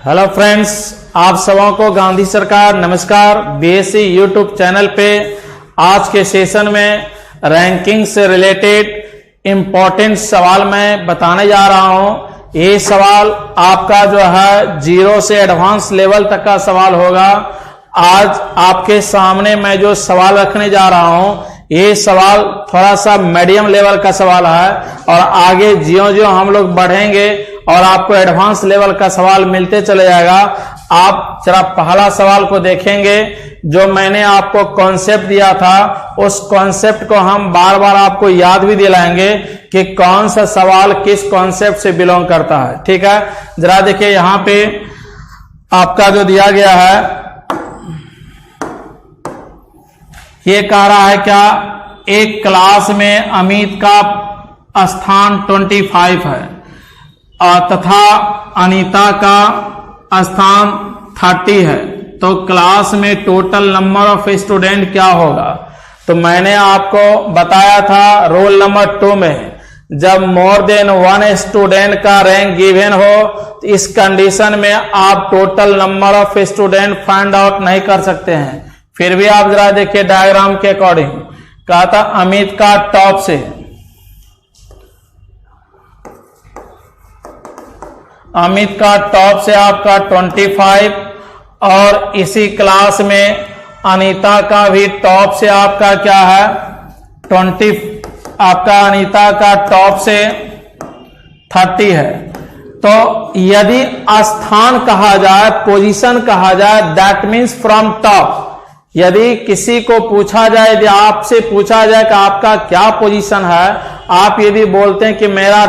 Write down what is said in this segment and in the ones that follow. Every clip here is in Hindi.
हेलो फ्रेंड्स, आप सबों को गांधी सरकार नमस्कार। बीएससी यूट्यूब चैनल पे आज के सेशन में रैंकिंग से रिलेटेड इम्पोर्टेंट सवाल मैं बताने जा रहा हूं। ये सवाल आपका जो है 0 से एडवांस लेवल तक का सवाल होगा। आज आपके सामने मैं जो सवाल रखने जा रहा हूं, ये सवाल थोड़ा सा मीडियम लेवल का सवाल है और आगे ज्यों-ज्यों हम लोग बढ़ेंगे और आपको एडवांस लेवल का सवाल मिलते चले जाएगा। आप जरा पहला सवाल को देखेंगे, जो मैंने आपको कॉन्सेप्ट दिया था उस कॉन्सेप्ट को हम बार बार आपको याद भी दिलाएंगे कि कौन सा सवाल किस कॉन्सेप्ट से बिलोंग करता है। ठीक है, जरा देखिए यहां पे आपका जो दिया गया है, ये कह रहा है क्या, एक क्लास में अमित का स्थान 25 है तथा अनीता का स्थान 30 है, तो क्लास में टोटल नंबर ऑफ स्टूडेंट क्या होगा। तो मैंने आपको बताया था रोल नंबर 2 में जब मोर देन 1 स्टूडेंट का रैंक गिवन हो, तो इस कंडीशन में आप total number of student find out नहीं कर सकते हैं। फिर भी आप जरा देखिए डायग्राम के अकॉर्डिंग, कहा था अमित का टॉप से, अमित का टॉप से आपका 25 और इसी क्लास में अनीता का भी टॉप से आपका क्या है 20, आपका अनीता का टॉप से 30 है। तो यदि स्थान कहा जाए, पोजीशन कहा जाए, दैट मीन्स फ्रॉम टॉप। यदि किसी को पूछा जाए, यदि आपसे पूछा जाए कि आपका क्या पोजीशन है, आप यदि बोलते हैं कि मेरा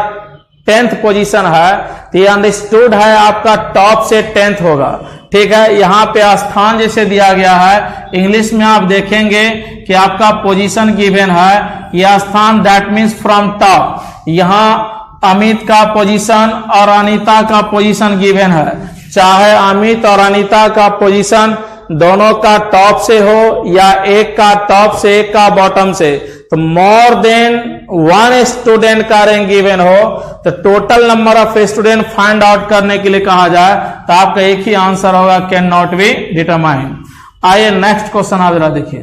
10th पोजीशन है, तो ये अंडरस्टूड है आपका टॉप से 10th होगा। ठीक है, यहां पे स्थान जैसे दिया गया है, इंग्लिश में आप देखेंगे कि आपका पोजीशन गिवन है, यह स्थान दैट मीन्स फ्रॉम टॉप। यहां अमित का पोजीशन और अनीता का पोजीशन गिवन है, चाहे अमित और अनीता का पोजीशन दोनों का टॉप से हो या एक का टॉप से एक का बॉटम से, तो मोर देन 1 स्टूडेंट का रैंक गिवन हो, तो total number of student find out करने के लिए कहा जाए, तो आपका एक ही आंसर होगा, कैन नॉट बी डिटरमाइंड। आइए नेक्स्ट क्वेश्चन आप जरा देखिए।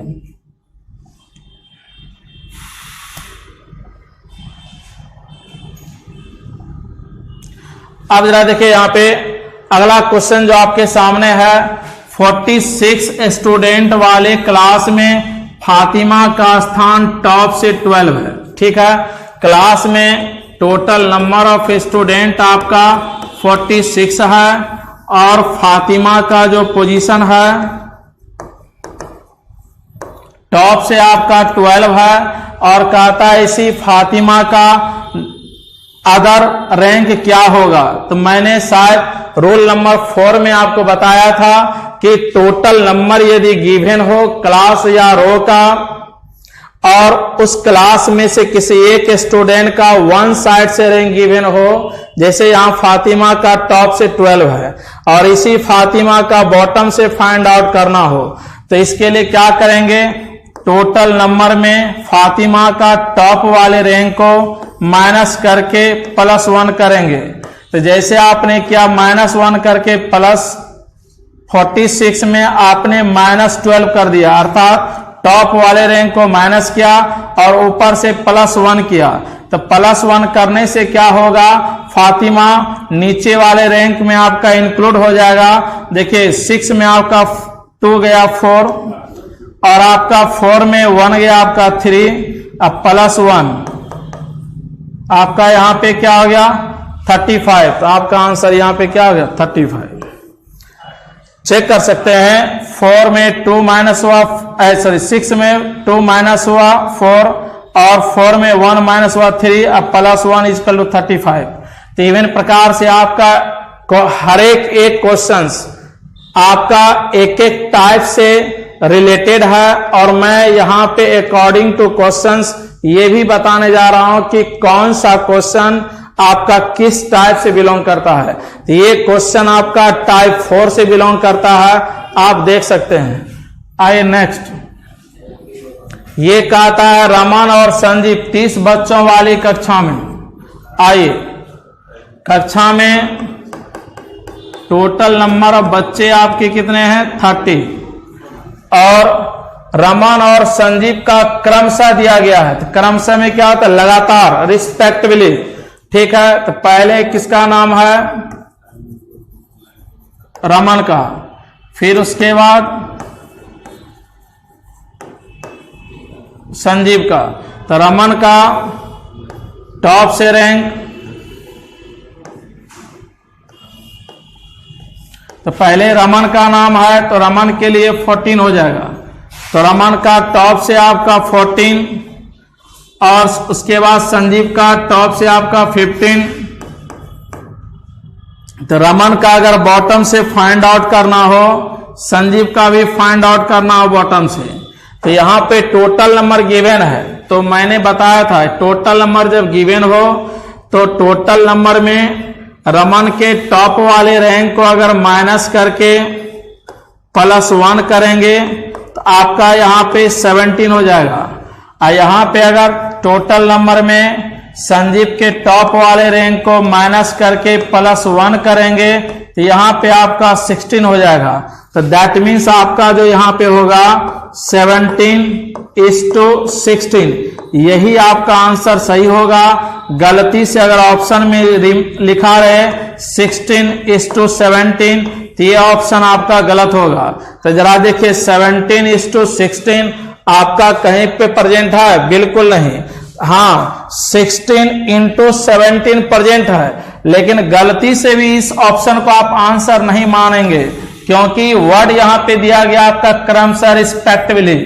अब जरा देखिए यहां पे अगला क्वेश्चन जो आपके सामने है, 46 स्टूडेंट वाले क्लास में फातिमा का स्थान टॉप से 12 है। ठीक है, क्लास में टोटल नंबर ऑफ स्टूडेंट आपका 46 है और फातिमा का जो पोजीशन है टॉप से आपका 12 है, और कहता है इसी फातिमा का अदर रैंक क्या होगा। तो मैंने शायद रोल नंबर 4 में आपको बताया था कि टोटल नंबर यदि गिवन हो क्लास या रो का, और उस क्लास में से किसी एक स्टूडेंट का वन साइड से रैंक गिवन हो, जैसे यहां फातिमा का टॉप से 12 है और इसी फातिमा का बॉटम से फाइंड आउट करना हो, तो इसके लिए क्या करेंगे, टोटल नंबर में फातिमा का टॉप वाले रैंक को माइनस करके +1 करेंगे। तो जैसे आपने किया -1 करके प्लस 46 में आपने -12 कर दिया, अर्थात टॉप वाले रैंक को माइनस किया और ऊपर से +1 किया। तो +1 करने से क्या होगा, फातिमा नीचे वाले रैंक में आपका इंक्लूड हो जाएगा। देखिए 6 में आपका 2 गया 4 और आपका 4 में 1 गया आपका 3, अब +1 आपका यहां पे क्या हो गया 35। तो आपका आंसर यहां पे क्या हो गया 35। चेक कर सकते हैं, 4 में 2 माइनस हुआ, 6 में 2 माइनस हुआ 4 और 4 में 1 माइनस हुआ 3, अब +1 इक्वल टू 35। तो इवन प्रकार से आपका हर एक क्वेश्चन आपका एक एक टाइप से रिलेटेड है, और मैं यहां पे अकॉर्डिंग टू क्वेश्चंस ये भी बताने जा रहा हूं कि कौन सा क्वेश्चन आपका किस टाइप से बिलोंग करता है। तो ये क्वेश्चन आपका टाइप 4 से बिलोंग करता है, आप देख सकते हैं। आइए नेक्स्ट, ये कहता है रमन और संजीव 30 बच्चों वाली कक्षा में, आइए कक्षा में टोटल नंबर ऑफ बच्चे आपके कितने हैं 30, और रमन और संजीव का क्रमशः दिया गया है। तो क्रमशः में क्या होता है, लगातार, रिस्पेक्टिवली। ठीक है, तो पहले किसका नाम है, रमन का, फिर उसके बाद संजीव का। तो रमन का टॉप से रैंक, तो पहले रमन का नाम है तो रमन के लिए 14 हो जाएगा। तो रमन का टॉप से आपका 14, और उसके बाद संजीव का टॉप से आपका 15। तो रमन का अगर बॉटम से फाइंड आउट करना हो, संजीव का भी फाइंड आउट करना हो बॉटम से, तो यहां पे टोटल नंबर गिवन है। तो मैंने बताया था टोटल नंबर जब गिवन हो तो टोटल नंबर में रमन के टॉप वाले रैंक को अगर माइनस करके +1 करेंगे तो आपका यहां पे 17 हो जाएगा। और यहां पे अगर टोटल नंबर में संजीव के टॉप वाले रैंक को माइनस करके +1 करेंगे तो यहां पे आपका 16 हो जाएगा। तो दैट मीन्स आपका जो यहां पे होगा 17:16, यही आपका आंसर सही होगा। गलती से अगर ऑप्शन में लिखा रहे 16:17 तो ये ऑप्शन आपका गलत होगा। तो जरा देखिए 17:16 आपका कहीं पे प्रेजेंट है, बिल्कुल नहीं। हाँ 16:17 प्रेजेंट है, लेकिन गलती से भी इस ऑप्शन को आप आंसर नहीं मानेंगे, क्योंकि वर्ड यहां पे दिया गया आपका क्रमशः रिस्पेक्टिवली।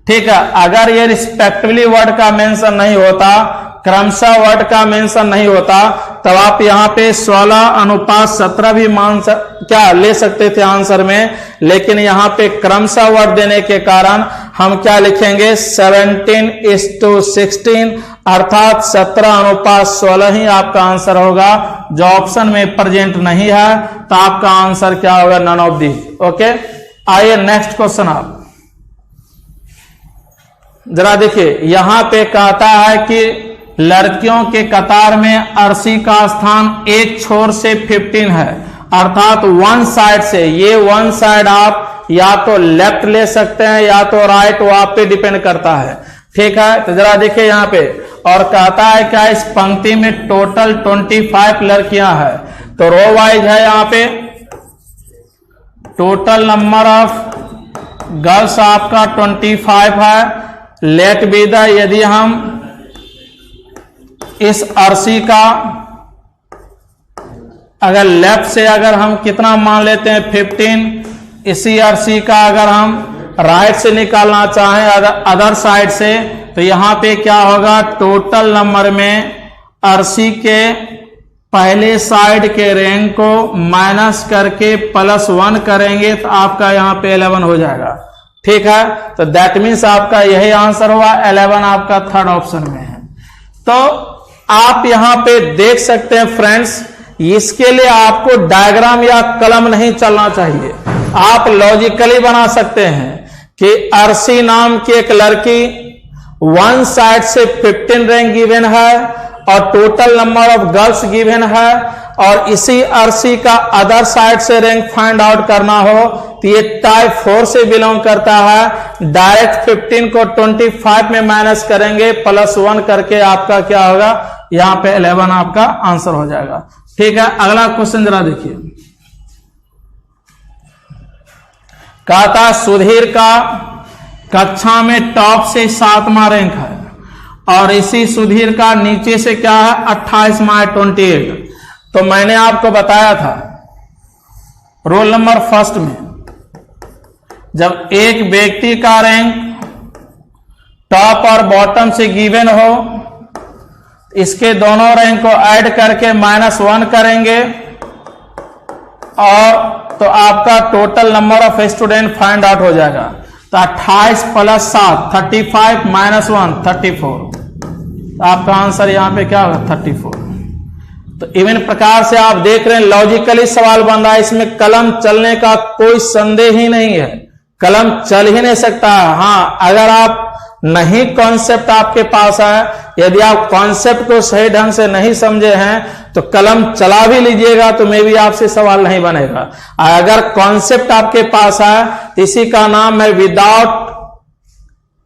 ठीक है, अगर ये रिस्पेक्टिवली वर्ड का मेंशन नहीं होता, क्रमशः वर्ड का मेंशन नहीं होता, तब आप यहाँ पे 16:17 भी क्या ले सकते थे आंसर में। लेकिन यहाँ पे क्रमशः वर्ड देने के कारण हम क्या लिखेंगे 17:16, अर्थात 17:16 ही आपका आंसर होगा। जो ऑप्शन में प्रेजेंट नहीं है तो आपका आंसर क्या होगा, नन ऑफ दी। ओके, आइए नेक्स्ट क्वेश्चन आप जरा देखिए। यहां पे कहता है कि लड़कियों के कतार में अर्शी का स्थान एक छोर से 15 है, अर्थात वन साइड से। ये वन साइड आप या तो लेफ्ट ले सकते हैं या तो राइट, वो आप पे डिपेंड करता है। ठीक है, तो जरा देखिए यहाँ पे, और कहता है क्या इस पंक्ति में टोटल 25 लड़कियां हैं। तो रो वाइज है, यहाँ पे टोटल नंबर ऑफ गर्ल्स आपका 25 है। लेट बी द, यदि हम इस अर्शी का अगर लेफ्ट से अगर हम कितना मान लेते हैं 15, इसी अर्शी का अगर हम राइट से निकालना चाहें अदर साइड से, तो यहां पे क्या होगा, टोटल नंबर में अर्शी के पहले साइड के रैंक को माइनस करके +1 करेंगे तो आपका यहां पे 11 हो जाएगा। ठीक है, तो दैट मीन्स आपका यही आंसर हुआ, 11 आपका थर्ड ऑप्शन में है। तो आप यहां पे देख सकते हैं फ्रेंड्स, इसके लिए आपको डायग्राम या कलम नहीं चलना चाहिए, आप लॉजिकली बना सकते हैं कि अर्शी नाम की एक लड़की वन साइड से 15 रैंक गिवन है और total number of girls given है, और इसी अर्शी का अदर साइड से रैंक फाइंड आउट करना हो तो ये टाइप 4 से बिलोंग करता है। डायरेक्ट 15 को 25 में माइनस करेंगे, +1 करके आपका क्या होगा, यहां पे 11 आपका आंसर हो जाएगा। ठीक है, अगला क्वेश्चन जरा देखिए। कहता सुधीर का कक्षा में टॉप से 7वां रैंक है, और इसी सुधीर का नीचे से क्या है 28/28। तो मैंने आपको बताया था रोल नंबर फर्स्ट में, जब एक व्यक्ति का रैंक टॉप और बॉटम से गिवन हो, इसके दोनों रैंक को ऐड करके -1 करेंगे, और तो आपका total number of student find out हो जाएगा। तो 28 + 7 35 -1 34, तो आपका आंसर यहां पे क्या होगा 34। तो इवन प्रकार से आप देख रहे हैं लॉजिकली सवाल बन रहा है, इसमें कलम चलने का कोई संदेह ही नहीं है, कलम चल ही नहीं सकता। हाँ, अगर आप नहीं कॉन्सेप्ट आपके पास है, यदि आप कॉन्सेप्ट को सही ढंग से नहीं समझे हैं तो कलम चला भी लीजिएगा तो मे भी आपसे सवाल नहीं बनेगा। अगर कॉन्सेप्ट आपके पास है तो इसी का नाम है विदाउट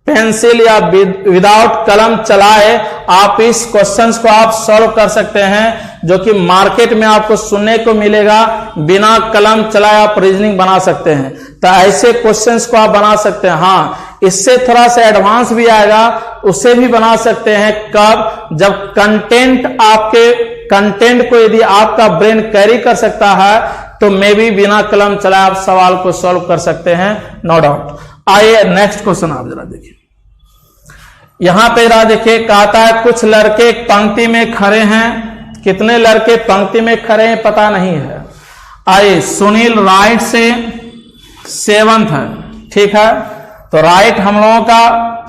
पेंसिल या विदाउट कलम चलाए आप इस क्वेश्चंस को आप सॉल्व कर सकते हैं, जो कि मार्केट में आपको सुनने को मिलेगा। बिना कलम चलाए आप रीजनिंग बना सकते हैं, तो ऐसे क्वेश्चंस को आप बना सकते हैं। हाँ, इससे थोड़ा सा एडवांस भी आएगा, उसे भी बना सकते हैं। कब? जब कंटेंट को यदि आपका ब्रेन कैरी कर सकता है तो मे भी बिना कलम चलाए आप सवाल को सॉल्व कर सकते हैं, नो डाउट। आइए नेक्स्ट क्वेश्चन आप जरा देखिए। यहां पे जरा देखिए, कहता है कुछ लड़के एक पंक्ति में खड़े हैं। कितने लड़के पंक्ति में खड़े हैं पता नहीं है। आइए, सुनील राइट से 7th है, ठीक है। तो राइट हम लोगों का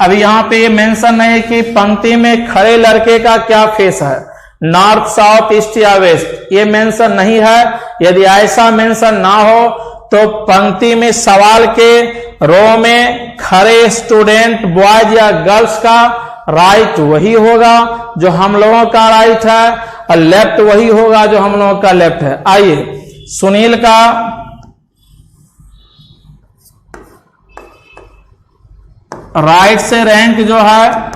अभी यहां पे ये मेंशन नहीं है कि पंक्ति में खड़े लड़के का क्या फेस है, नॉर्थ, साउथ, ईस्ट या वेस्ट, ये मेंशन नहीं है। यदि ऐसा मेंशन ना हो तो पंक्ति में सवाल के रो में खड़े स्टूडेंट बॉयज या गर्ल्स का राइट वही होगा जो हम लोगों का राइट है, और लेफ्ट वही होगा जो हम लोगों का लेफ्ट है। आइए, सुनील का राइट से रैंक जो है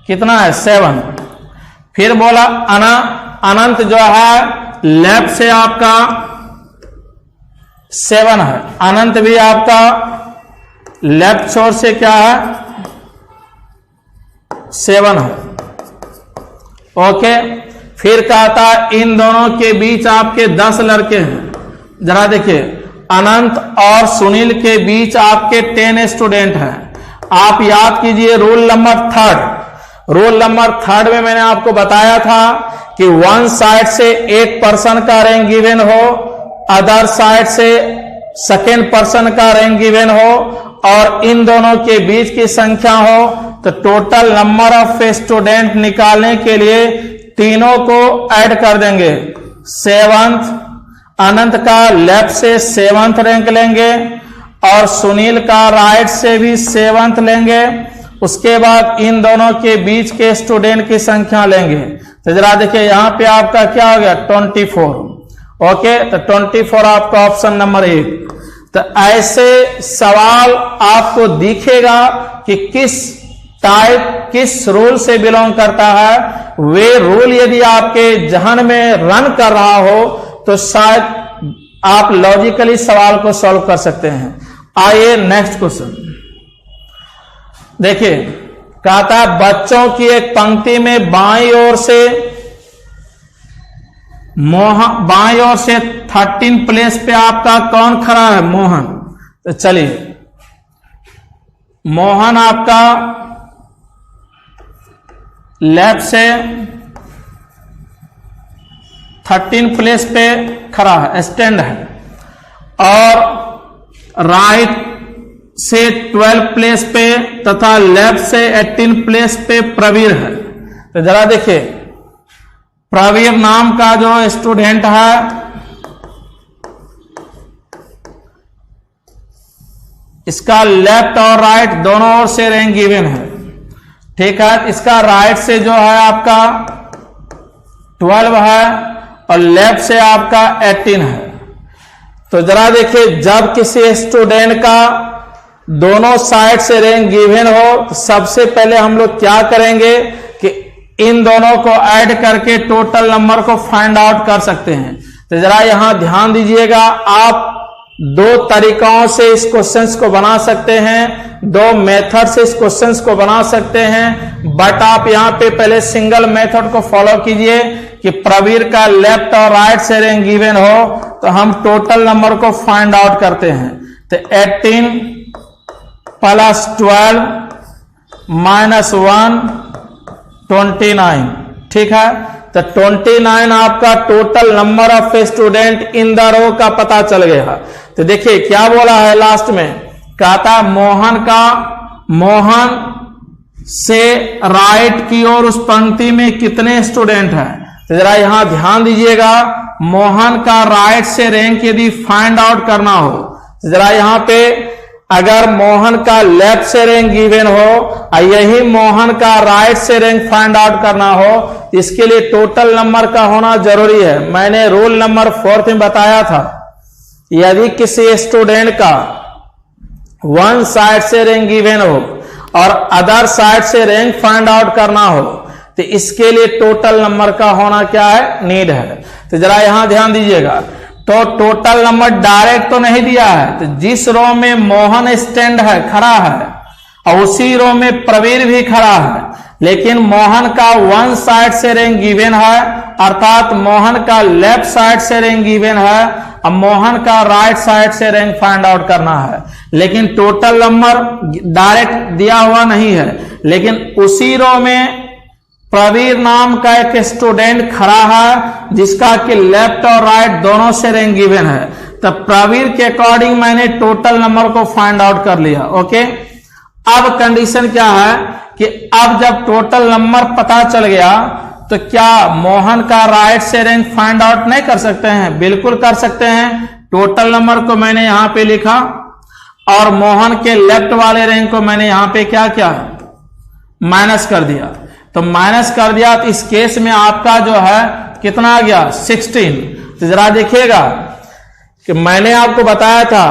कितना है, 7। फिर बोला अनंत जो है लेफ्ट से आपका 7 है। अनंत भी आपका लेफ्ट छोर से क्या है, 7 है। ओके, फिर कहता है इन दोनों के बीच आपके 10 लड़के हैं। जरा देखिए, अनंत और सुनील के बीच आपके 10 स्टूडेंट हैं। आप याद कीजिए रूल नंबर 3। रूल नंबर 3 में मैंने आपको बताया था कि वन साइड से एक पर्सन का रैंक गिवन हो, अदर साइड से सेकेंड पर्सन का रैंक गिवन हो, और इन दोनों के बीच की संख्या हो, तो टोटल नंबर ऑफ स्टूडेंट निकालने के लिए तीनों को ऐड कर देंगे। 7th, अनंत का लेफ्ट से 7th रैंक लेंगे और सुनील का राइट से भी 7th लेंगे। उसके बाद इन दोनों के बीच के स्टूडेंट की संख्या लेंगे। तो जरा देखिए, यहां पे आपका क्या हो गया, 24। ओके, तो 24 आपका ऑप्शन नंबर 1। तो ऐसे सवाल आपको दिखेगा कि किस टाइप, किस रूल से बिलोंग करता है। वे रूल यदि आपके जहन में रन कर रहा हो तो शायद आप लॉजिकली सवाल को सॉल्व कर सकते हैं। आइए नेक्स्ट क्वेश्चन देखिए। कहता है बच्चों की एक पंक्ति में बाईं ओर से बाईं ओर से 13 प्लेस पे आपका कौन खड़ा है, मोहन। तो चलिए, मोहन आपका लेफ्ट से 13 प्लेस पे खड़ा है, स्टैंड है, और राइट से 12 प्लेस पे तथा लेफ्ट से 18 प्लेस पे प्रवीर है। तो जरा देखिए, प्रवीर नाम का जो स्टूडेंट है, इसका लेफ्ट और राइट दोनों ओर से रैंक गिवन है, ठीक है। इसका राइट से जो है आपका 12 है और लेफ्ट से आपका 18 है। तो जरा देखिए, जब किसी स्टूडेंट का दोनों साइड से रैंक गिवन हो तो सबसे पहले हम लोग क्या करेंगे कि इन दोनों को ऐड करके टोटल नंबर को फाइंड आउट कर सकते हैं। तो जरा यहां ध्यान दीजिएगा, आप 2 तरीकों से इस क्वेश्चंस को बना सकते हैं, 2 मेथड से इस क्वेश्चंस को बना सकते हैं। बट आप यहां पे पहले सिंगल मेथड को फॉलो कीजिए कि प्रवीर का लेफ्ट और राइट से रैंक गिवन हो तो हम टोटल नंबर को फाइंड आउट करते हैं। तो 18 प्लस 12 माइनस 1 29, ठीक है। तो 29 आपका total number of student in the row का पता चल गया। तो देखिए क्या बोला है लास्ट में, कहता मोहन से राइट की ओर उस पंक्ति में कितने स्टूडेंट हैं। तो जरा यहां ध्यान दीजिएगा, मोहन का राइट से रैंक यदि फाइंड आउट करना हो तो जरा यहां पे अगर मोहन का लेफ्ट से रैंक गिवन हो और यही मोहन का राइट से रैंक फाइंड आउट करना हो, इसके लिए टोटल नंबर का होना जरूरी है। मैंने रूल नंबर 4 में बताया था, यदि किसी स्टूडेंट का वन साइड से रैंक गिवन हो और अदर साइड से रैंक फाइंड आउट करना हो, तो इसके लिए टोटल नंबर का होना क्या है, नीड है। तो जरा यहां ध्यान दीजिएगा, तो टोटल नंबर डायरेक्ट तो नहीं दिया है, तो जिस रो में मोहन स्टैंड है, खड़ा है, और उसी रो में प्रवीर भी खड़ा है, लेकिन मोहन का वन साइड से रैंक गिवन है, अर्थात मोहन का लेफ्ट साइड से रैंक गिवन है, अब मोहन का राइट साइड से रैंक फाइंड आउट करना है। लेकिन टोटल नंबर डायरेक्ट दिया हुआ नहीं है, लेकिन उसी रो में प्रवीर नाम का एक स्टूडेंट खड़ा है जिसका कि लेफ्ट और राइट दोनों से रैंक गिवन है, तो प्रवीर के अकॉर्डिंग मैंने टोटल नंबर को फाइंड आउट कर लिया। ओके, अब कंडीशन क्या है कि अब जब टोटल नंबर पता चल गया तो क्या मोहन का राइट से रैंक फाइंड आउट नहीं कर सकते हैं? बिल्कुल कर सकते हैं। टोटल नंबर को मैंने यहां पे लिखा और मोहन के लेफ्ट वाले रैंक को मैंने यहां पे क्या किया, माइनस कर दिया। तो माइनस कर दिया, तो इस केस में आपका जो है कितना आ गया, 16। तो जरा देखिएगा कि मैंने आपको बताया था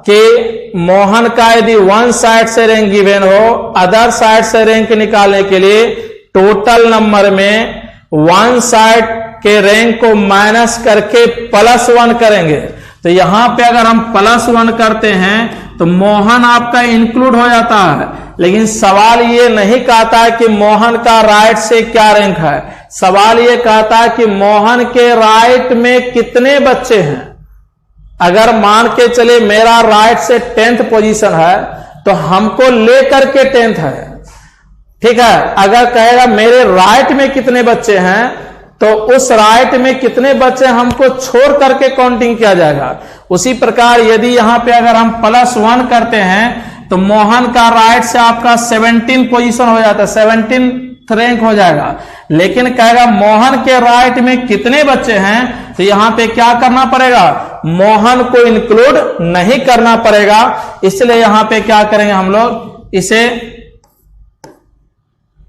कि मोहन का यदि वन साइड से रैंक गिवन हो, अदर साइड से रैंक निकालने के लिए टोटल नंबर में वन साइड के रैंक को माइनस करके +1 करेंगे। तो यहां पे अगर हम +1 करते हैं तो मोहन आपका इंक्लूड हो जाता है, लेकिन सवाल ये नहीं कहता है कि मोहन का राइट से क्या रैंक है, सवाल ये कहता है कि मोहन के राइट में कितने बच्चे हैं। अगर मान के चले मेरा राइट से 10th पोजीशन है तो हमको लेकर के 10th है, ठीक है। अगर कहेगा मेरे राइट में कितने बच्चे हैं, तो उस राइट में कितने बच्चे हमको छोड़ करके काउंटिंग किया जाएगा। उसी प्रकार यदि यहां पे अगर हम +1 करते हैं तो मोहन का राइट से आपका 17 पोजीशन हो जाता है, 17th रैंक हो जाएगा। लेकिन कहेगा मोहन के राइट में कितने बच्चे हैं, तो यहां पे क्या करना पड़ेगा, मोहन को इंक्लूड नहीं करना पड़ेगा। इसलिए यहां पे क्या करेंगे हम लोग, इसे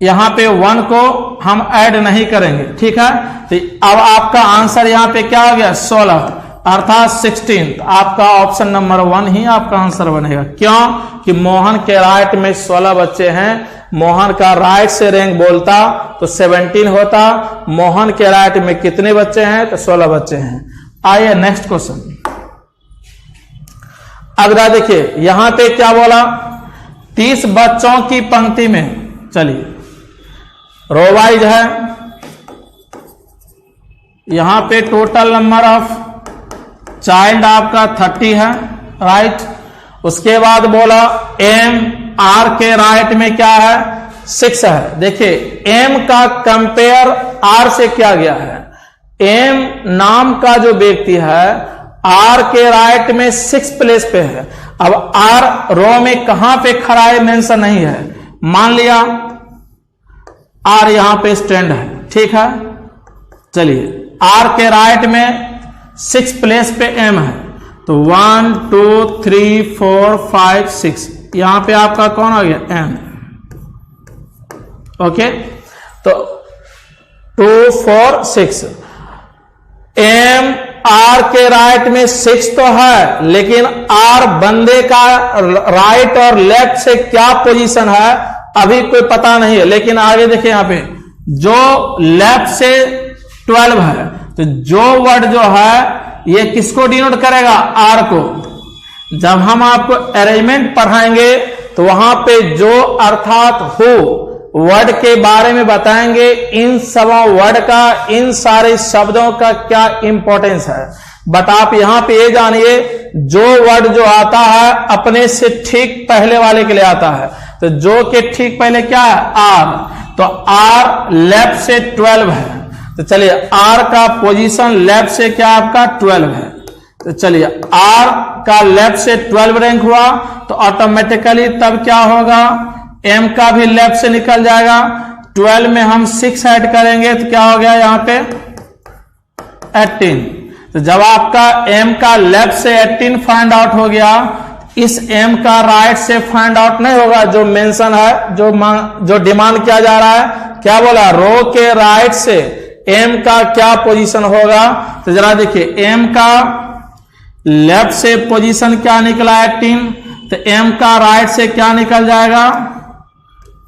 यहां पे 1 को हम ऐड नहीं करेंगे, ठीक है। तो अब आपका आंसर यहां पे क्या हो गया, 16 अर्थात 16। आपका ऑप्शन नंबर 1 ही आपका आंसर बनेगा। क्यों कि मोहन के राइट में 16 बच्चे हैं, मोहन का राइट से रैंक बोलता तो 17 होता, मोहन के राइट में कितने बच्चे हैं, तो 16 बच्चे हैं। आइए नेक्स्ट क्वेश्चन। अगला देखिए यहां पे क्या बोला, 30 बच्चों की पंक्ति में, चलिए रो वाइज है, यहां पे टोटल नंबर ऑफ चाइल्ड आपका 30 है, राइट। उसके बाद बोला एम आर के राइट में क्या है, 6 है। देखिए एम का कंपेयर आर से किया गया है। एम नाम का जो व्यक्ति है आर के राइट में 6 प्लेस पे है। अब आर रो में कहां पे खड़ा है मेंशन नहीं है, मान लिया आर यहां पे स्टैंड है, ठीक है। चलिए आर के राइट में 6 प्लेस पे एम है, तो 1 2 3 4 5 6 यहां पे आपका कौन आ गया, एम। ओके, तो 2 4 6 एम आर के राइट में 6 तो है, लेकिन आर बंदे का राइट और लेफ्ट से क्या पोजीशन है अभी कोई पता नहीं है। लेकिन आगे देखिए यहां पे जो लेफ्ट से 12 है, तो जो वर्ड जो है ये किसको डिनोट करेगा, आर को। जब हम आपको अरेंजमेंट पढ़ाएंगे तो वहां पे जो अर्थात हो वर्ड के बारे में बताएंगे, इन सब वर्ड का, इन सारे शब्दों का क्या इंपॉर्टेंस है। बट आप यहां पे ये जानिए जो वर्ड जो आता है अपने से ठीक पहले वाले के लिए आता है, तो जो के ठीक पहले क्या है, आर। तो आर लेफ्ट से 12 है, तो चलिए आर का पोजीशन लेफ्ट से क्या आपका 12 है। तो चलिए आर का लेफ्ट से 12 रैंक हुआ, तो ऑटोमेटिकली तब क्या होगा, एम का भी लेफ्ट से निकल जाएगा। 12 में हम 6 ऐड करेंगे तो क्या हो गया यहां पे 18। तो जब आपका एम का लेफ्ट से 18 फाइंड आउट हो गया, इस एम का राइट से फाइंड आउट नहीं होगा, जो मेंशन है, जो डिमांड किया जा रहा है, क्या बोला, रो के राइट से एम का क्या पोजीशन होगा। तो जरा देखिए एम का लेफ्ट से पोजीशन क्या निकला 18, तो एम का राइट से क्या निकल जाएगा,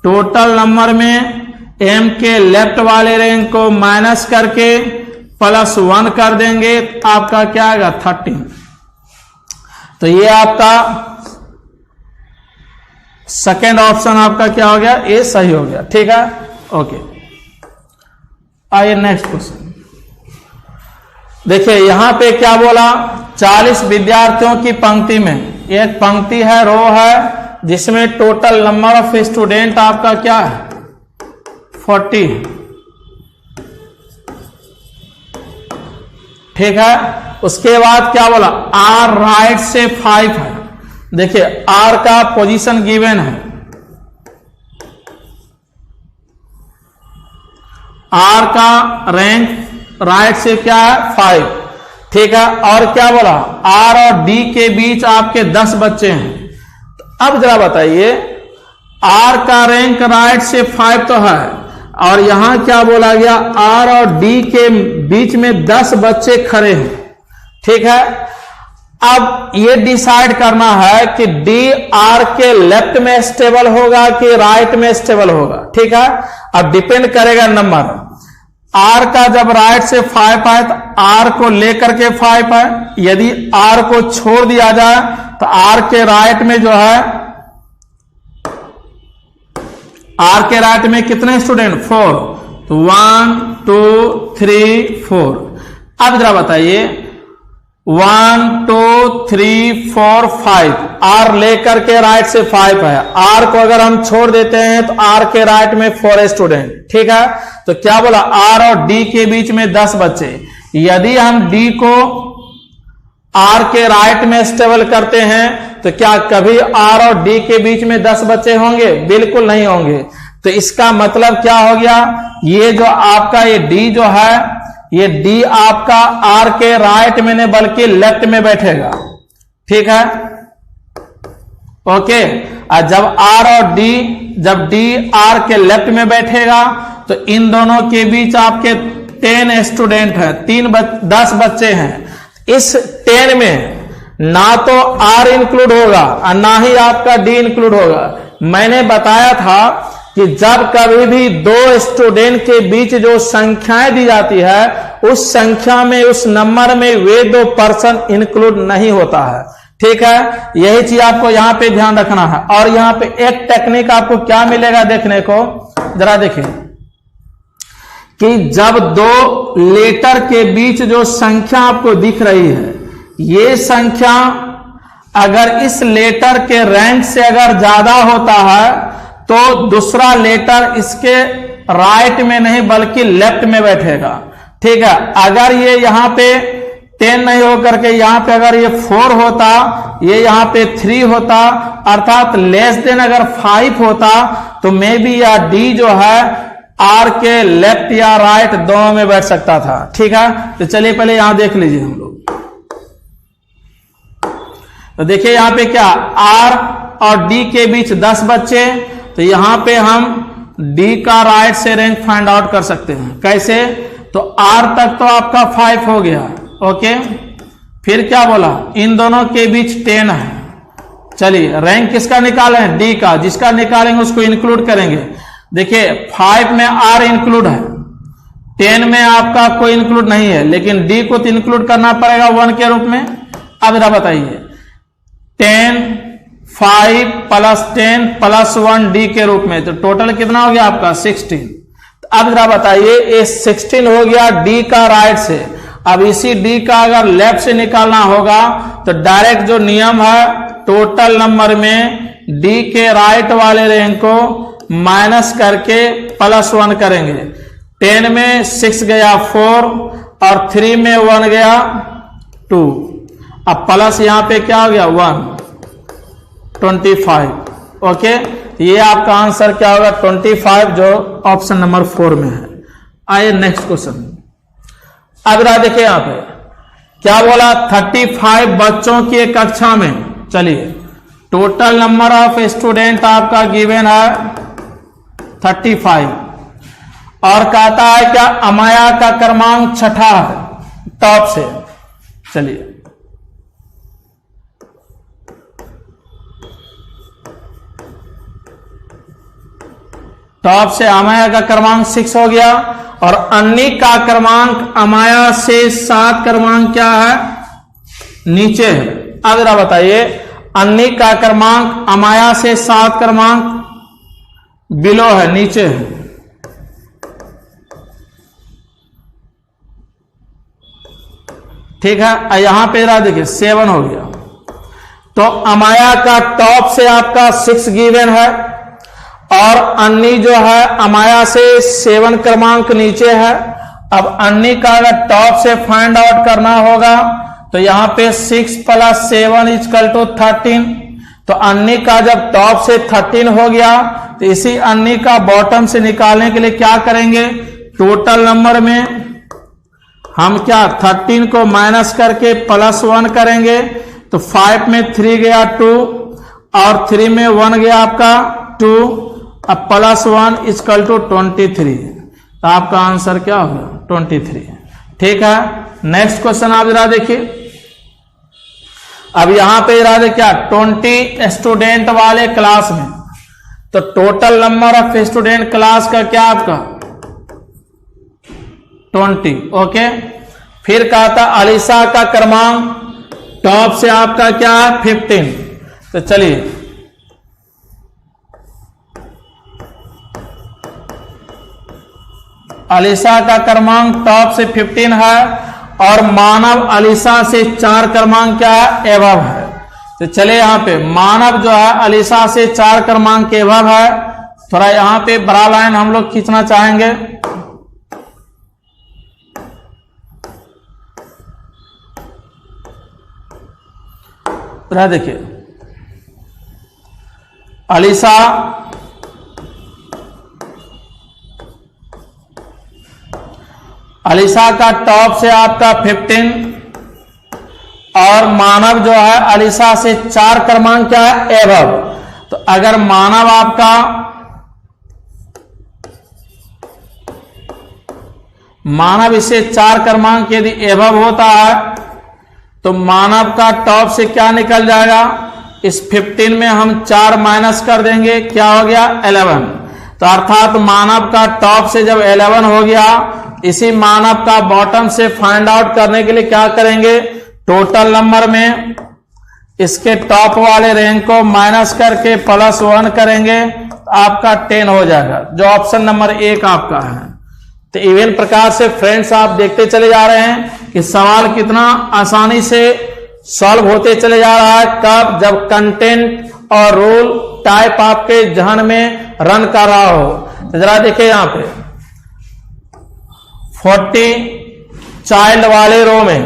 टोटल नंबर में एम के लेफ्ट वाले रैंक को माइनस करके +1 कर देंगे, तो आपका क्या आएगा 13। तो ये आपका सेकेंड ऑप्शन आपका क्या हो गया, ए सही हो गया। ठीक है, ओके। आइए नेक्स्ट क्वेश्चन देखिए, यहां पे क्या बोला, 40 विद्यार्थियों की पंक्ति में, एक पंक्ति है, रो है, जिसमें टोटल नंबर ऑफ स्टूडेंट आपका क्या है 40। ठीक है, उसके बाद क्या बोला, आर राइट से 5 है। देखिए आर का पोजीशन गिवन है, आर का रैंक राइट से क्या है 5। ठीक है, और क्या बोला, आर और डी के बीच आपके 10 बच्चे हैं। तो अब जरा बताइए, आर का रैंक राइट से 5 तो है, और यहां क्या बोला गया, आर और डी के बीच में 10 बच्चे खड़े हैं। ठीक है, अब ये डिसाइड करना है कि डी आर के लेफ्ट में स्टेबल होगा कि राइट में स्टेबल होगा। ठीक है, अब डिपेंड करेगा नंबर, आर का जब राइट से 5 है तो आर को लेकर के 5 है, यदि आर को छोड़ दिया जाए तो आर के राइट में जो है, आर के राइट में कितने स्टूडेंट 4, तो 1 2 3 4। अब जरा बताइए 1 2 3 4 5, आर लेकर के राइट से 5 है, आर को अगर हम छोड़ देते हैं तो आर के राइट में 4 स्टूडेंट। ठीक है, तो क्या बोला, आर और डी के बीच में 10 बच्चे। यदि हम डी को आर के राइट में स्टेबल करते हैं तो क्या कभी आर और डी के बीच में 10 बच्चे होंगे, बिल्कुल नहीं होंगे। तो इसका मतलब क्या हो गया, ये जो आपका ये डी जो है, ये डी आपका आर के राइट में नहीं बल्कि लेफ्ट में बैठेगा। ठीक है, ओके। और जब आर और डी, जब डी आर के लेफ्ट में बैठेगा तो इन दोनों के बीच आपके 10 स्टूडेंट हैं, 10 बच्चे हैं। इस 10 में ना तो आर इंक्लूड होगा और ना ही आपका डी इंक्लूड होगा। मैंने बताया था कि जब कभी भी 2 स्टूडेंट के बीच जो संख्याएं दी जाती है, उस संख्या में, उस नंबर में वे 2 पर्सन इंक्लूड नहीं होता है। ठीक है, यही चीज आपको यहां पे ध्यान रखना है। और यहां पे एक टेक्निक आपको क्या मिलेगा देखने को, जरा देखिए कि जब 2 लेटर के बीच जो संख्या आपको दिख रही है, ये संख्या अगर इस लेटर के रैंक से अगर ज्यादा होता है तो दूसरा लेटर इसके राइट में नहीं बल्कि लेफ्ट में बैठेगा। ठीक है, अगर ये यहां पे 10 नहीं होकर के यहां पे अगर ये 4 होता, ये यहां पे 3 होता, अर्थात लेस देन अगर 5 होता, तो मे बी या डी जो है आर के लेफ्ट या राइट दोनों में बैठ सकता था। ठीक है, तो चलिए पहले यहां देख लीजिए हम लोग। तो देखिए यहां पे क्या, आर और डी के बीच 10 बच्चे, तो यहां पे हम डी का राइट से रैंक फाइंड आउट कर सकते हैं। कैसे, तो आर तक तो आपका 5 हो गया, ओके। फिर क्या बोला, इन दोनों के बीच 10 है। चलिए रैंक किसका निकाले हैं, डी का, जिसका निकालेंगे उसको इंक्लूड करेंगे। देखिए 5 में आर इंक्लूड है, 10 में आपका कोई इंक्लूड नहीं है, लेकिन डी को तो इंक्लूड करना पड़ेगा 1 के रूप में। अब जरा बताइए 10 5 + 10 + 1 डी के रूप में, तो टोटल कितना हो गया आपका 16। तो अब जरा बताइए ये 16 हो गया डी का राइट से। अब इसी डी का अगर लेफ्ट से निकालना होगा तो डायरेक्ट जो नियम है, टोटल नंबर में डी के राइट वाले रैंक को माइनस करके +1 करेंगे। 10 में 6 गया 4 और 3 में 1 गया 2। अब प्लस यहां पे क्या हो गया 1, 25। ओके, ये आपका आंसर क्या होगा 25, जो ऑप्शन नंबर 4 में है। आइए नेक्स्ट क्वेश्चन। अब रहा देखिए यहां पे क्या बोला, 35 बच्चों की एक कक्षा में, चलिए टोटल नंबर ऑफ स्टूडेंट आपका गिवन है 35 और कहता है क्या अमाया का क्रमांक छठा है टॉप से। चलिए टॉप से अमाया का क्रमांक 6 हो गया और अन्नी का क्रमांक अमाया से 7 क्रमांक क्या है नीचे है। अब जरा बताइए अन्नी का क्रमांक अमाया से 7 क्रमांक बिलो है नीचे है। ठीक है यहां पे जरा देखिए 7 हो गया तो अमाया का टॉप से आपका 6 गिवन है और अन्नी जो है अमाया से 7 क्रमांक नीचे है। अब अन्नी का अगर टॉप से फाइंड आउट करना होगा तो यहां पे 6 + 7 = 13। तो अन्नी का जब टॉप से 13 हो गया तो इसी अन्नी का बॉटम से निकालने के लिए क्या करेंगे टोटल नंबर में हम क्या 13 को माइनस करके +1 करेंगे तो 5 में 3 गया 2 और 3 में 1 गया आपका 2 अब +1 = 23। तो आपका आंसर क्या होगा 23। ठीक है नेक्स्ट क्वेश्चन आप जरा देखिए। अब यहां पे जरा देखिए क्या 20 स्टूडेंट वाले क्लास में तो total number of student class का क्या आपका 20। ओके फिर कहा था अलीसा का क्रमांक टॉप से आपका क्या है 15। तो चलिए अलीसा का क्रमांक टॉप से 15 है और मानव अलीसा से 4 क्रमांक क्या है एवब है। तो चलिए यहां पे मानव जो है अलीसा से 4 क्रमांक एवब है। थोड़ा यहां पे बड़ा लाइन हम लोग खींचना चाहेंगे। देखिए अलीसा का टॉप से आपका 15 और मानव जो है अलीसा से 4 क्रमांक क्या है एवब। तो अगर मानव आपका इससे 4 क्रमांक यदि एवब होता है तो मानव का टॉप से क्या निकल जाएगा इस 15 में हम 4 माइनस कर देंगे क्या हो गया 11। तो अर्थात मानव का टॉप से जब 11 हो गया इसी मानव का बॉटम से फाइंड आउट करने के लिए क्या करेंगे टोटल नंबर में इसके टॉप वाले रैंक को माइनस करके +1 करेंगे तो आपका 10 हो जाएगा जो ऑप्शन नंबर 1 आपका है। तो इवन प्रकार से फ्रेंड्स आप देखते चले जा रहे हैं कि सवाल कितना आसानी से सॉल्व होते चले जा रहा है। कब जब कंटेंट और रूल टाइप आपके जहन में रन कर रहा हो। तो जरा देखिए यहां पे 40 चाइल्ड वाले रो में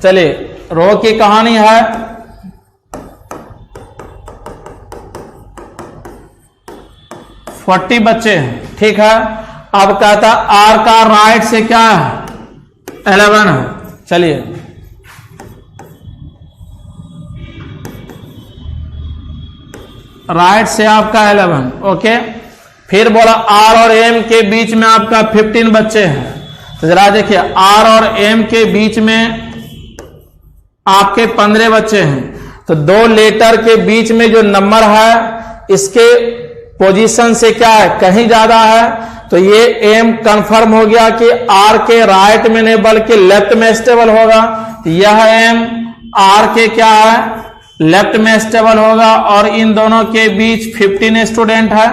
चलिए रो की कहानी है। फोर्टी बच्चे हैं ठीक है। अब कहता आर का राइट से क्या है 11 है। चलिए राइट से आपका 11 ओके। फिर बोला आर और एम के बीच में आपका 15 बच्चे हैं। तो जरा देखिए आर और एम के बीच में आपके 15 बच्चे हैं। तो 2 लेटर के बीच में जो नंबर है इसके पोजीशन से क्या है कहीं ज्यादा है। तो ये एम कंफर्म हो गया कि आर के राइट में नहीं बल्कि लेफ्ट में स्टेबल होगा। तो यह एम आर के क्या है लेफ्ट में स्टेबल होगा और इन दोनों के बीच 15 स्टूडेंट है।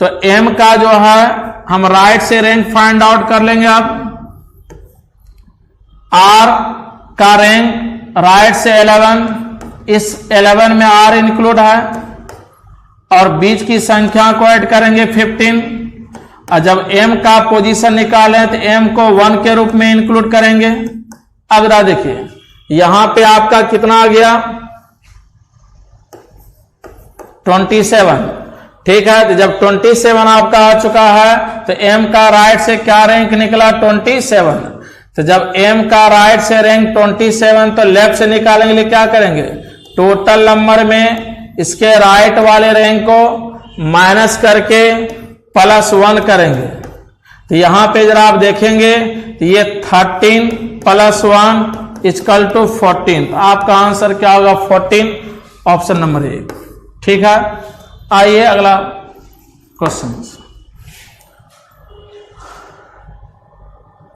तो एम का जो है हम राइट से रैंक फाइंड आउट कर लेंगे। अब आर का रैंक राइट से 11 इस 11 में आर इंक्लूड है और बीच की संख्या को ऐड करेंगे 15 और जब एम का पोजीशन निकालें तो एम को 1 के रूप में इंक्लूड करेंगे। अब जरा देखिए यहां पे आपका कितना आ गया 27 ठीक है। तो जब 27 आपका आ चुका है तो एम का राइट से क्या रैंक निकला 27। तो जब एम का राइट से रैंक 27 तो लेफ्ट से निकालेंगे लिए क्या करेंगे टोटल नंबर में इसके राइट वाले रैंक को माइनस करके +1 करेंगे। तो यहां पे जरा आप देखेंगे तो ये 13 + 1 = 14। तो आपका आंसर क्या होगा? 14, ऑप्शन नंबर 1। ठीक है, आइए अगला क्वेश्चन।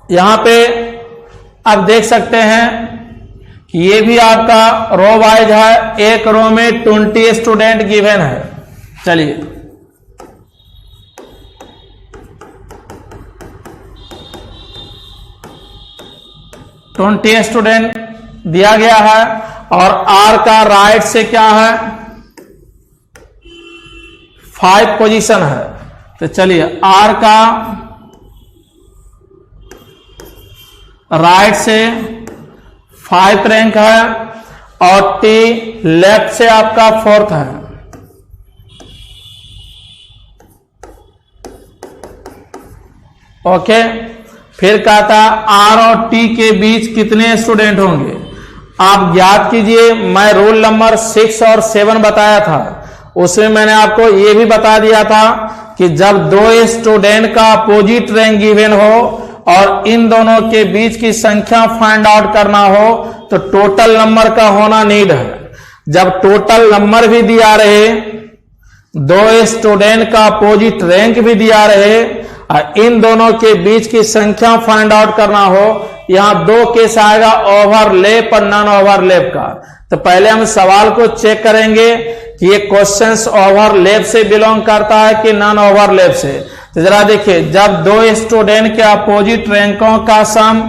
यहां पे आप देख सकते हैं कि ये भी आपका रो वाइज है। एक रो में 20 स्टूडेंट गिवन है। चलिए, ट्वेंटी स्टूडेंट दिया गया है और आर का राइट से क्या है? 5 पोजीशन है। तो चलिए, आर का राइट से 5 रैंक है और टी लेफ्ट से आपका 4th है। ओके, फिर कहता आर और टी के बीच कितने स्टूडेंट होंगे? आप याद कीजिए, मैं रोल नंबर 6 और 7 बताया था। उसमें मैंने आपको यह भी बता दिया था कि जब 2 स्टूडेंट का अपोजिट रैंक गिवन हो और इन दोनों के बीच की संख्या फाइंड आउट करना हो तो टोटल नंबर का होना नीड है। जब टोटल नंबर भी दिया रहे, 2 स्टूडेंट का अपोजिट रैंक भी दिया रहे और इन दोनों के बीच की संख्या फाइंड आउट करना हो, यहां 2 केस आएगा, ओवरलैप और नॉन ओवरलैप का। तो पहले हम सवाल को चेक करेंगे कि ये क्वेश्चंस ओवरलैप से बिलोंग करता है कि नॉन ओवरलैप से। तो जरा देखिए, जब 2 स्टूडेंट के अपोजिट रैंकों का सम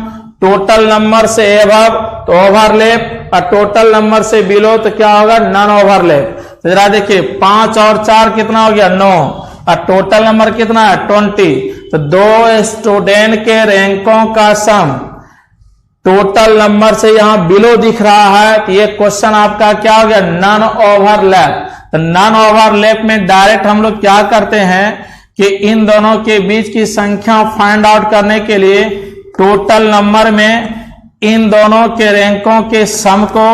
टोटल नंबर से एबव तो ओवरलैप और टोटल नंबर से बिलो तो क्या होगा? Non overlap. तो जरा देखिए, 5 और 4 कितना हो गया? 9 और टोटल नंबर कितना है? 20। तो 2 स्टूडेंट के रैंकों का सम टोटल नंबर से यहां बिलो दिख रहा है। तो ये क्वेश्चन आपका क्या हो गया? Non overlap. तो नॉन ओवरलैप में डायरेक्ट हम लोग क्या करते हैं कि इन दोनों के बीच की संख्या फाइंड आउट करने के लिए टोटल नंबर में इन दोनों के रैंकों के सम को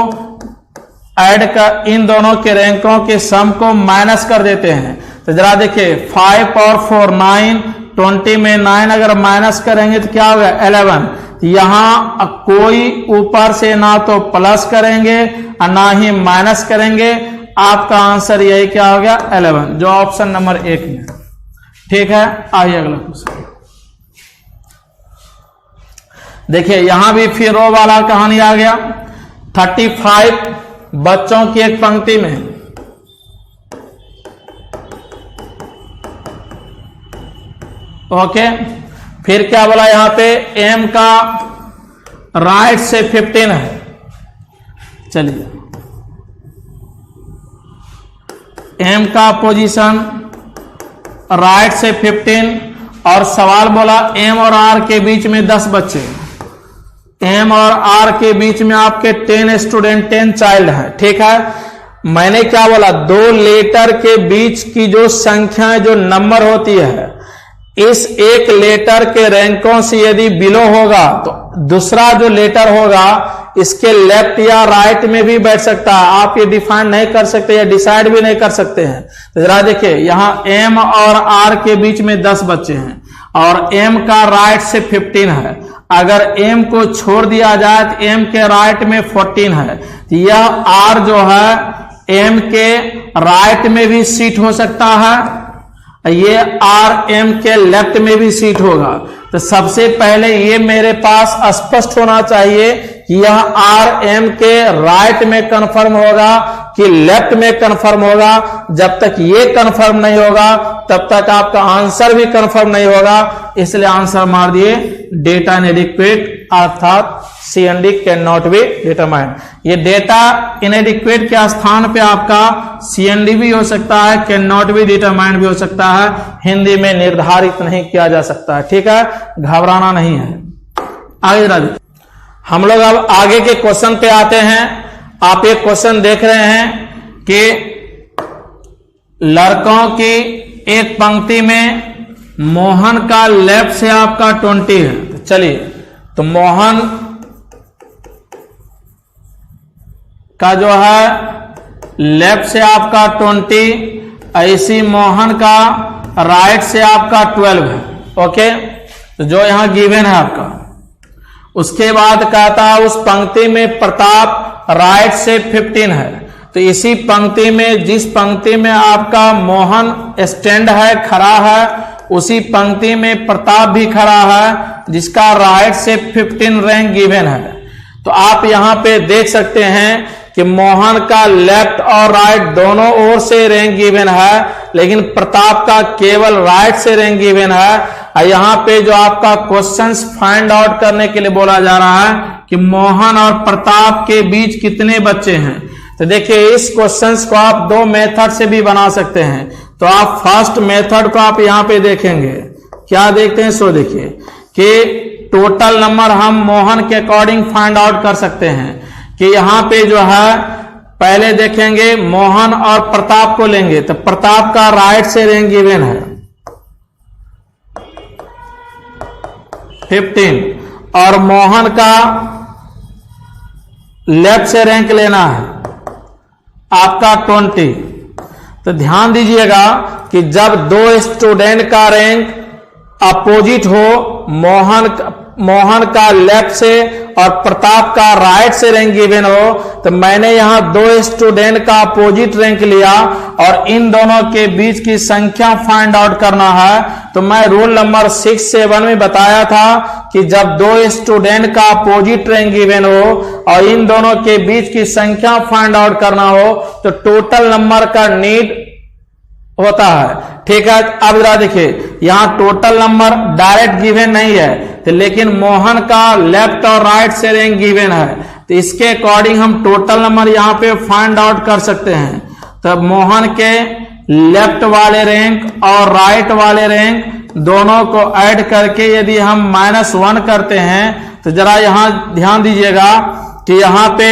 ऐड कर, इन दोनों के रैंकों के सम को माइनस कर देते हैं। तो जरा देखिए, 5 और 4 9, 20 में 9 अगर माइनस करेंगे तो क्या होगा? 11। यहां कोई ऊपर से ना तो प्लस करेंगे और ना ही माइनस करेंगे। आपका आंसर यही क्या हो गया? 11, जो ऑप्शन नंबर 1 में। ठीक है, आइए अगला क्वेश्चन देखिए। यहां भी फिर रो वाला कहानी आ गया। 35 बच्चों की एक पंक्ति में ओके, फिर क्या बोला? यहां पे एम का राइट से 15 है। चलिए, एम का पोजीशन राइट से 15 और सवाल बोला एम और आर के बीच में 10 बच्चे। एम और आर के बीच में आपके 10 स्टूडेंट, 10 चाइल्ड है। ठीक है, मैंने क्या बोला? 2 लेटर के बीच की जो संख्या, जो नंबर होती है, इस एक लेटर के रैंकों से यदि बिलो होगा तो दूसरा जो लेटर होगा इसके लेफ्ट या राइट में भी बैठ सकता है। आप ये डिफाइन नहीं कर सकते या डिसाइड भी नहीं कर सकते हैं। तो जरा देखिए, यहां एम और आर के बीच में 10 बच्चे हैं और एम का राइट से 15 है। अगर एम को छोड़ दिया जाए तो एम के राइट में 14 है। तो यह आर जो है एम के राइट में भी सीट हो सकता है, ये आर एम के लेफ्ट में भी सीट होगा। तो सबसे पहले ये मेरे पास स्पष्ट होना चाहिए कि यह आर एम के राइट में कंफर्म होगा कि लेफ्ट में कंफर्म होगा। जब तक ये कंफर्म नहीं होगा तब तक आपका आंसर भी कंफर्म नहीं होगा। इसलिए आंसर मार दिए डेटा इनएडिक्वेट, अर्थात CND can not be determined. ये डेटा इनएडिक्वेट के स्थान पे आपका CND भी हो सकता है, कैन नॉट बी डिटरमाइंड भी हो सकता है। हिंदी में निर्धारित नहीं किया जा सकता है। ठीक है, घबराना नहीं है। आगे हम लोग अब आगे के क्वेश्चन पे आते हैं। आप एक क्वेश्चन देख रहे हैं कि लड़कों की एक पंक्ति में मोहन का लेफ्ट से आपका 20 है। तो चलिए, तो मोहन का जो है लेफ्ट से आपका 20, ऐसी मोहन का राइट से आपका 12 है। ओके, तो जो यहां गिवन है आपका। उसके बाद कहता है उस पंक्ति में प्रताप राइट से 15 है। तो इसी पंक्ति में, जिस पंक्ति में आपका मोहन स्टैंड है, खड़ा है, उसी पंक्ति में प्रताप भी खड़ा है, जिसका राइट से 15 रैंक गिवन है। तो आप यहां पे देख सकते हैं कि मोहन का लेफ्ट और राइट दोनों ओर से रैंक गिवन है, लेकिन प्रताप का केवल राइट से रैंक गिवन है। और यहाँ पे जो आपका क्वेश्चंस फाइंड आउट करने के लिए बोला जा रहा है कि मोहन और प्रताप के बीच कितने बच्चे हैं। तो देखिए, इस क्वेश्चंस को आप दो मेथड से भी बना सकते हैं। तो आप फर्स्ट मेथड को आप यहाँ पे देखेंगे, क्या देखते हैं, सो देखिए कि टोटल नंबर हम मोहन के अकॉर्डिंग फाइंड आउट कर सकते हैं कि यहाँ पे जो है पहले देखेंगे मोहन और प्रताप को लेंगे। तो प्रताप का राइट से रैंक गिवन है 15 और मोहन का लेफ्ट से रैंक लेना है आपका 20। तो ध्यान दीजिएगा कि जब दो स्टूडेंट का रैंक अपोजिट हो, मोहन का लेफ्ट से और प्रताप का राइट से रैंक गिवन हो, तो मैंने यहां दो स्टूडेंट का अपोजिट रैंक लिया और इन दोनों के बीच की संख्या फाइंड आउट करना है। तो मैं रूल नंबर 6 7 में बताया था कि जब दो स्टूडेंट का अपोजिट रैंक गिवन हो और इन दोनों के बीच की संख्या फाइंड आउट करना हो, तो टोटल नंबर का नीड होता है। ठीक है, अब जरा देखिए, यहां टोटल नंबर डायरेक्ट गिवन नहीं है, तो लेकिन मोहन का लेफ्ट और राइट से रैंक गिवन है, तो इसके अकॉर्डिंग हम टोटल नंबर यहां पे फाइंड आउट कर सकते हैं। तो मोहन के लेफ्ट वाले रैंक और राइट वाले रैंक दोनों को ऐड करके यदि हम -1 करते हैं, तो जरा यहां ध्यान दीजिएगा कि यहां पे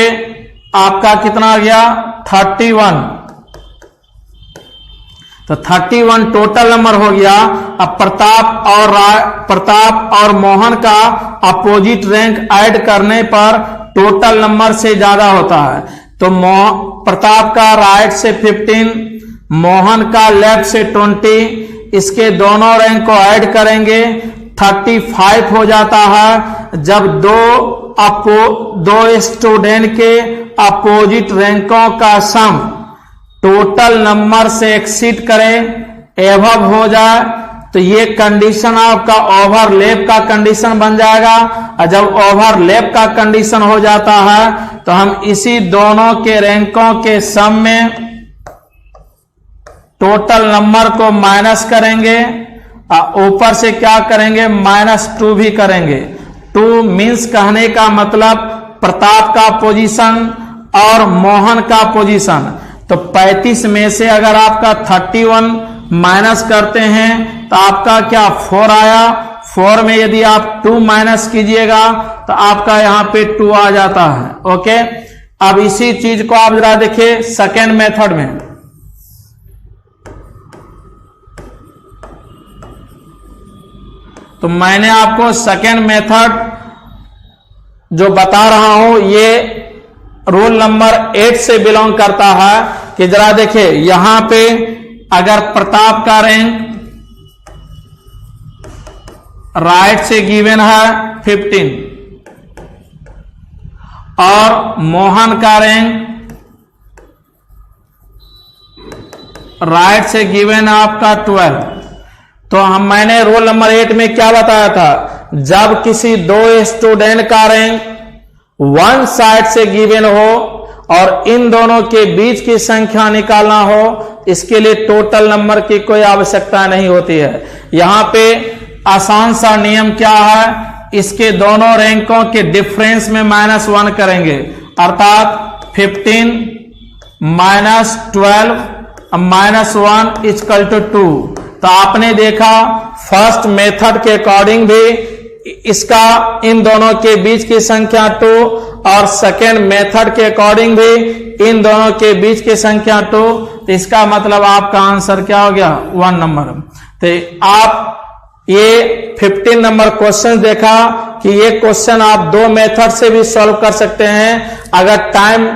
आपका कितना आ गया 31। तो 31 टोटल नंबर हो गया। अब प्रताप और मोहन का अपोजिट रैंक ऐड करने पर टोटल नंबर से ज्यादा होता है। तो प्रताप का राइट से 15, मोहन का लेफ्ट से 20, इसके दोनों रैंक को ऐड करेंगे 35 हो जाता है। जब दो स्टूडेंट के अपोजिट रैंकों का सम टोटल नंबर से एक्सीड करे, एवब हो जाए, तो ये कंडीशन आपका ओवरलैप का कंडीशन बन जाएगा। और जब ओवरलैप का कंडीशन हो जाता है, तो हम इसी दोनों के रैंकों के सम में टोटल नंबर को माइनस करेंगे और ऊपर से क्या करेंगे, -2 भी करेंगे। 2 मीन्स कहने का मतलब प्रताप का पोजीशन और मोहन का पोजीशन। तो 35 में से अगर आपका 31 माइनस करते हैं तो आपका क्या 4 आया। 4 में यदि आप 2 माइनस कीजिएगा तो आपका यहां पे 2 आ जाता है। ओके, अब इसी चीज को आप जरा देखिए सेकेंड मेथड में। तो मैंने आपको सेकेंड मेथड जो बता रहा हूं, ये रूल नंबर 8 से बिलोंग करता है। कि जरा देखिए, यहां पे अगर प्रताप का रैंक राइट से गिवन है 15 और मोहन का रैंक राइट से गिवन है आपका 12, तो मैंने रूल नंबर 8 में क्या बताया था, जब किसी दो स्टूडेंट का रैंक वन साइड से गिवन हो और इन दोनों के बीच की संख्या निकालना हो, इसके लिए टोटल नंबर की कोई आवश्यकता नहीं होती है। यहां पे आसान सा नियम क्या है, इसके दोनों रैंकों के डिफरेंस में -1 करेंगे, अर्थात 15 -12 -1 इक्वल टू 2। तो आपने देखा फर्स्ट मेथड के अकॉर्डिंग भी इसका इन दोनों के बीच की संख्या 2 और सेकेंड मेथड के अकॉर्डिंग भी इन दोनों के बीच की संख्या 2। तो इसका मतलब आपका आंसर क्या हो गया, 1 नंबर। तो आप ये 15 नंबर क्वेश्चन देखा कि ये क्वेश्चन आप 2 मेथड से भी सॉल्व कर सकते हैं। अगर टाइम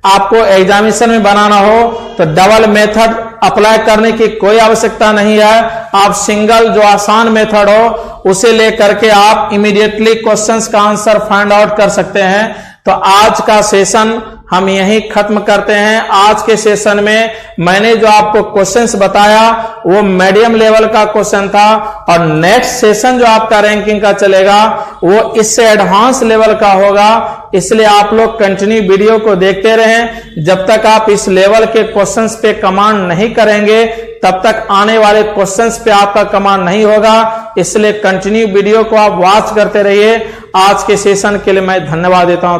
आपको एग्जामिनेशन में बनाना हो तो डबल मेथड अप्लाई करने की कोई आवश्यकता नहीं है। आप सिंगल जो आसान मेथड हो उसे लेकर के आप इमीडिएटली क्वेश्चंस का आंसर फाइंड आउट कर सकते हैं। तो आज का सेशन हम यहीं खत्म करते हैं। आज के सेशन में मैंने जो आपको क्वेश्चंस बताया वो मीडियम लेवल का क्वेश्चन था, और नेक्स्ट सेशन जो आपका रैंकिंग का चलेगा वो इससे एडवांस लेवल का होगा। इसलिए आप लोग कंटिन्यू वीडियो को देखते रहें। जब तक आप इस लेवल के क्वेश्चंस पे कमांड नहीं करेंगे तब तक आने वाले क्वेश्चंस पे आपका कमांड नहीं होगा। इसलिए कंटिन्यू वीडियो को आप वॉच करते रहिए। आज के सेशन के लिए मैं धन्यवाद देता हूं।